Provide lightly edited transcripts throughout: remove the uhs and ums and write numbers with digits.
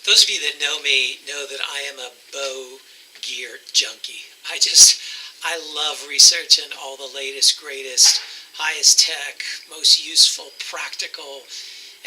Those of you that know me know that I am a bow gear junkie. I love researching all the latest, greatest, highest tech, most useful, practical,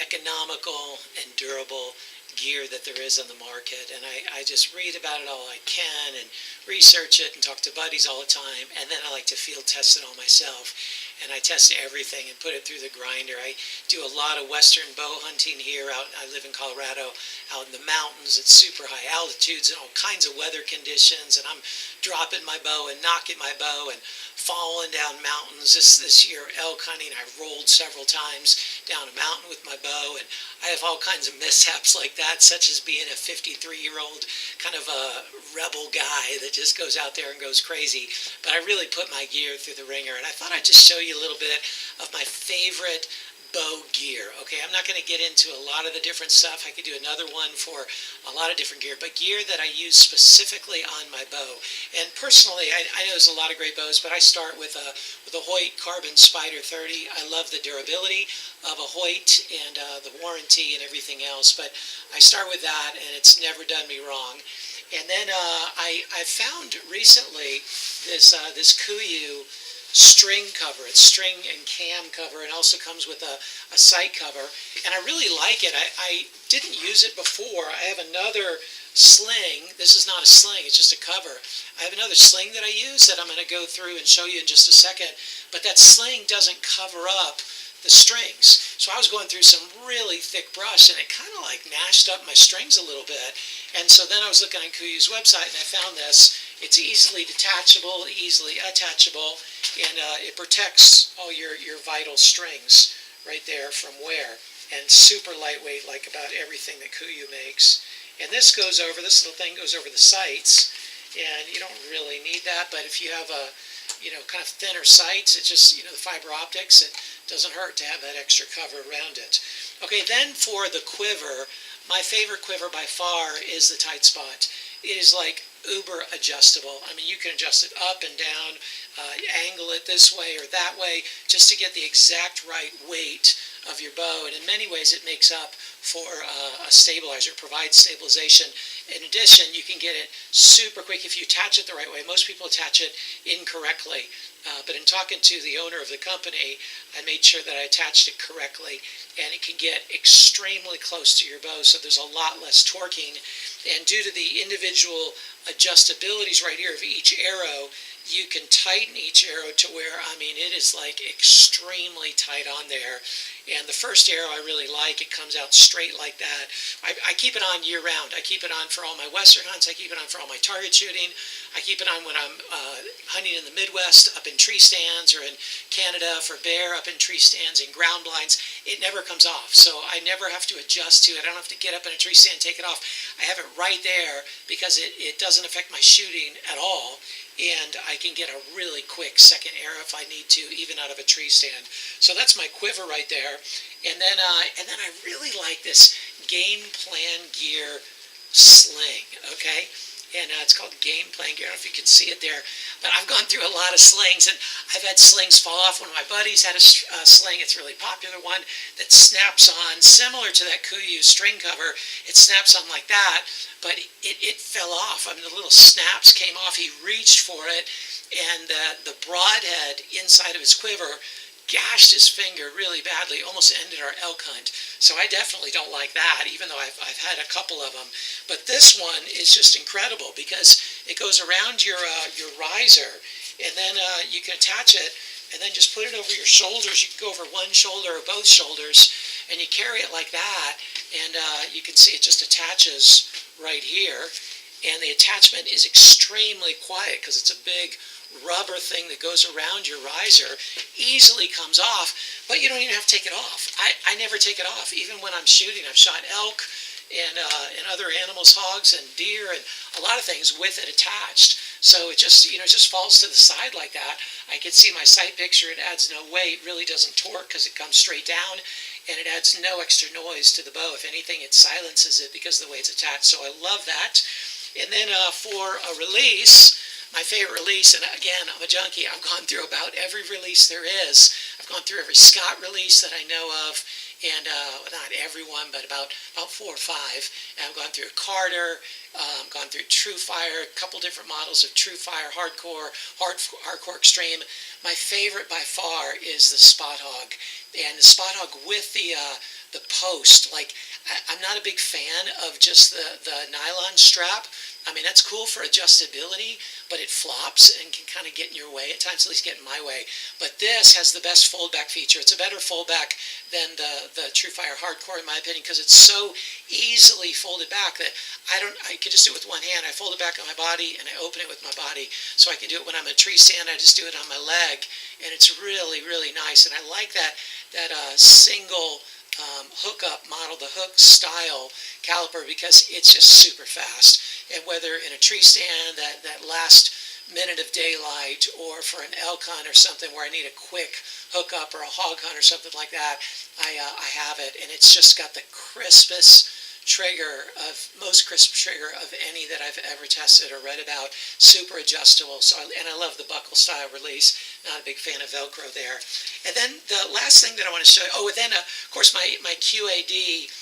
economical, and durable gear that there is on the market. And I just read about it all I can and research it and talk to buddies all the time. And then I like to field test it all myself. And I test everything and put it through the grinder. I do a lot of western bow hunting here. I live in Colorado, out in the mountains at super high altitudes and all kinds of weather conditions. And I'm dropping my bow and knocking my bow and falling down mountains. This year elk hunting, I rolled several times down a mountain with my bow, and I have all kinds of mishaps like that, such as being a 53-year-old kind of a rebel guy that just goes out there and goes crazy. But I really put my gear through the ringer, and I thought I'd just show you a little bit of my favorite bow gear. Okay, I'm not going to get into a lot of the different stuff. I could do another one for a lot of different gear, but gear that I use specifically on my bow. And personally, I know there's a lot of great bows, but I start with a Hoyt Carbon Spider 30. I love the durability of a Hoyt and the warranty and everything else, but I start with that, and it's never done me wrong. And then I found recently this Kuiu string cover. It's string and cam cover, and also comes with a sight cover, and I really like it. I didn't use it before. I have another sling. This is not a sling, it's just a cover. I have another sling that I use that I'm going to go through and show you in just a second, but that sling doesn't cover up the strings. So I was going through some really thick brush, and it kind of like gnashed up my strings a little bit. And so then I was looking on Kuiu's website, and I found this. It's easily detachable, easily attachable, and it protects all your vital strings right there from wear. And super lightweight, like about everything that Kuiu makes. And this little thing goes over the sights, and you don't really need that, but if you have a kind of thinner sights, it's just, the fiber optics, it doesn't hurt to have that extra cover around it. Okay, then for the quiver, my favorite quiver by far is the Tight Spot. It is like uber adjustable. I mean, you can adjust it up and down, angle it this way or that way, just to get the exact right weight of your bow. And in many ways, it makes up for a stabilizer, provides stabilization. In addition, you can get it super quick if you attach it the right way. Most people attach it incorrectly. But in talking to the owner of the company, I made sure that I attached it correctly, and it can get extremely close to your bow, so there's a lot less torquing. And due to the individual adjustabilities right here of each arrow, you can tighten each arrow to where, I mean, it is like extremely tight on there. And the first arrow I really like. It comes out straight like that. I keep it on year round. I keep it on for all my western hunts. I keep it on for all my target shooting. I keep it on when I'm hunting in the Midwest, up in tree stands, or in Canada for bear, up in tree stands and ground blinds. It never comes off, so I never have to adjust to it. I don't have to get up in a tree stand and take it off. I have it right there because it doesn't affect my shooting at all, and I can get a really quick second arrow if I need to, even out of a tree stand. So that's my quiver right there. And then I really like this Game Plan Gear sling, okay? And it's called Game Plan Gear. I don't know if you can see it there, but I've gone through a lot of slings, and I've had slings fall off. One of my buddies had a sling. It's a really popular one that snaps on, similar to that Kuiu string cover. It snaps on like that, but it fell off. I mean, the little snaps came off. He reached for it, and the broadhead inside of his quiver gashed his finger really badly, almost ended our elk hunt. So I definitely don't like that, even though I've had a couple of them. But this one is just incredible because it goes around your riser, and then you can attach it, and then just put it over your shoulders. You can go over one shoulder or both shoulders, and you carry it like that, and you can see it just attaches right here. And the attachment is extremely quiet because it's a big rubber thing that goes around your riser. Easily comes off, but you don't even have to take it off. I never take it off, even when I'm shooting. I've shot elk and other animals, hogs and deer, and a lot of things with it attached. So it just it just falls to the side like that. I can see my sight picture. It adds no weight, really doesn't torque because it comes straight down, and it adds no extra noise to the bow. If anything, it silences it because of the way it's attached. So I love that. And then for a release, my favorite release, and again, I'm a junkie. I've gone through about every release there is. I've gone through every Scott release that I know of, and not everyone, but about 4 or 5. And I've gone through Carter, gone through TrueFire, a couple different models of TrueFire, Hardcore Extreme. My favorite by far is the Spot Hog, and the Spot Hog with the post. Like, I'm not a big fan of just the nylon strap. I mean, that's cool for adjustability, but it flops and can kind of get in your way at times, at least get in my way. But this has the best fold-back feature. It's a better fold-back than the TrueFire Hardcore, in my opinion, because it's so easily folded back that I can just do it with one hand. I fold it back on my body, and I open it with my body. So I can do it when I'm in a tree stand. I just do it on my leg, and it's really, really nice. And I like that single hookup model, the hook style caliper, because it's just super fast. And whether in a tree stand, that last minute of daylight, or for an elk hunt or something where I need a quick hookup, or a hog hunt or something like that, I have it, and it's just got the most crisp trigger of any that I've ever tested or read about. Super adjustable. And I love the buckle style release. Not a big fan of Velcro there. And then the last thing that I want to show you, and then of course my QAD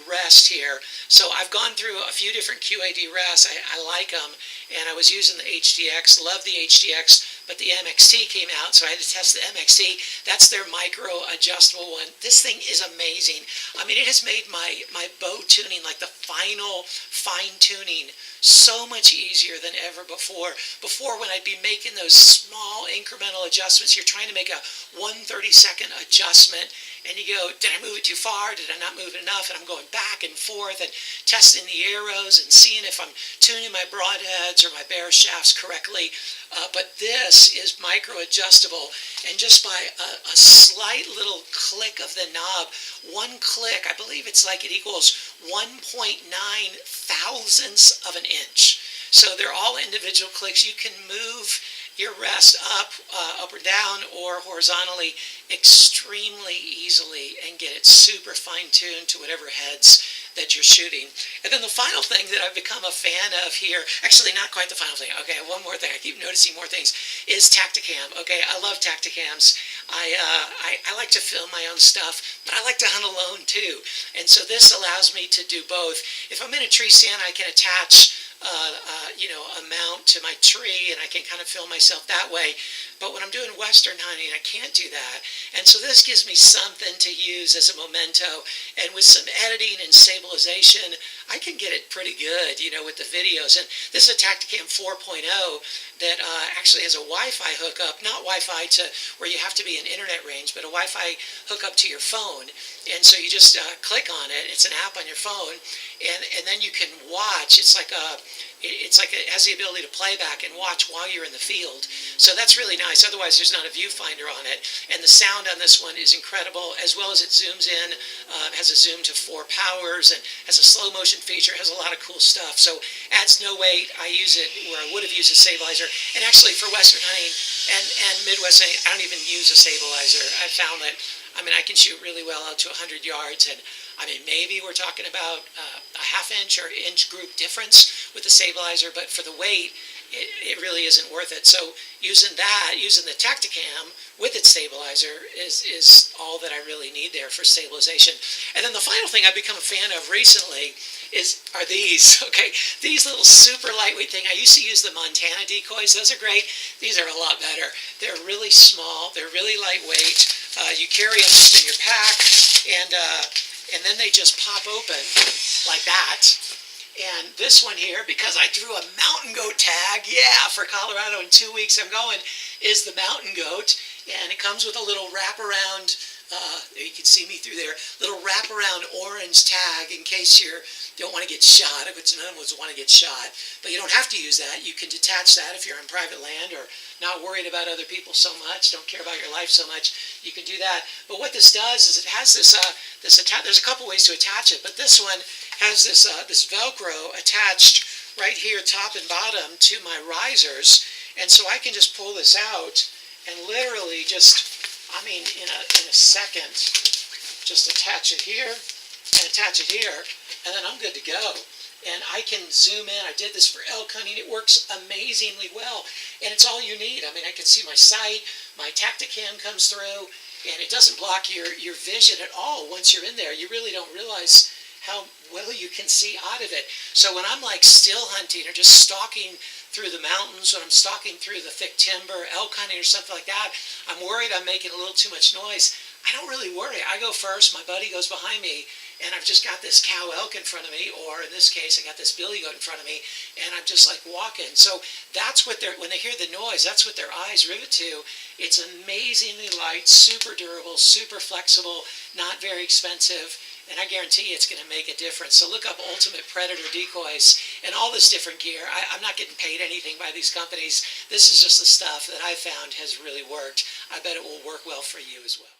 rest here. So I've gone through a few different QAD rests. I like them, and I was using the HDX, love the HDX, but the MXT came out, so I had to test the MXT. That's their micro adjustable one. This thing is amazing. I mean, it has made my bow tuning, like the final fine tuning, so much easier than ever before. Before, when I'd be making those small incremental adjustments, you're trying to make a 1/32 adjustment, and you go, did I move it too far? Did I not move it enough? And I'm going back and forth and testing the arrows and seeing if I'm tuning my broadheads or my bear shafts correctly. But this is micro adjustable, and just by a slight little click of the knob, one click, I believe it's like it equals 1.9 thousandths of an inch. So they're all individual clicks. You can move your rest up or down, or horizontally extremely easily, and get it super fine-tuned to whatever heads that you're shooting. And then the final thing that I've become a fan of here, actually not quite the final thing, okay, one more thing, I keep noticing more things, is Tactacam. Okay, I love Tactacams. I like to film my own stuff, but I like to hunt alone too. And so this allows me to do both. If I'm in a tree stand, I can attach a mount to my tree, and I can kind of film myself that way. But when I'm doing Western hunting, I can't do that. And so this gives me something to use as a memento. And with some editing and stabilization, I can get it pretty good, with the videos. And this is a Tactacam 4.0 that actually has a Wi-Fi hookup, not Wi-Fi to where you have to be in internet range, but a Wi-Fi hookup to your phone. And so you just click on it. It's an app on your phone, and then you can watch. It has the ability to play back and watch while you're in the field. So that's really nice. Otherwise, there's not a viewfinder on it. And the sound on this one is incredible, as well as it zooms in, has a zoom to 4 powers, and has a slow motion feature, has a lot of cool stuff. So adds no weight. I use it where I would have used a stabilizer. And actually for Western hunting and Midwest hunting, I don't even use a stabilizer. I found that, I can shoot really well out to 100 yards, and maybe we're talking about a half-inch or inch group difference with the stabilizer, but for the weight, it really isn't worth it. So using the Tactacam with its stabilizer is all that I really need there for stabilization. And then the final thing I've become a fan of recently are these, okay? These little super lightweight thing. I used to use the Montana decoys. Those are great. These are a lot better. They're really small. They're really lightweight. You carry them just in your pack, and then they just pop open like that. And this one here, because I threw a mountain goat tag, for Colorado in 2 weeks I'm going, is the mountain goat. And it comes with a little wraparound, you can see me through there, little wraparound orange tag in case you don't want to get shot, which none of us want to get shot. But you don't have to use that. You can detach that if you're on private land or not worried about other people so much, don't care about your life so much. You can do that. But what this does is it has this, there's a couple ways to attach it, but this one has this Velcro attached right here, top and bottom, to my risers. And so I can just pull this out and literally just, in a second, just attach it here and attach it here, and then I'm good to go. And I can zoom in. I did this for elk hunting. It works amazingly well, and it's all you need. I can see my sight. My Tactacam comes through, and it doesn't block your vision at all. Once you're in there, you really don't realize how well you can see out of it. So when I'm like still hunting or just stalking through the mountains, when I'm stalking through the thick timber, elk hunting or something like that, I'm worried I'm making a little too much noise. I don't really worry. I go first, my buddy goes behind me, and I've just got this cow elk in front of me, or in this case, I got this billy goat in front of me, and I'm just like walking. So that's what when they hear the noise, that's what their eyes rivet to. It's amazingly light, super durable, super flexible, not very expensive, and I guarantee you it's going to make a difference. So look up Ultimate Predator decoys and all this different gear. I'm not getting paid anything by these companies. This is just the stuff that I found has really worked. I bet it will work well for you as well.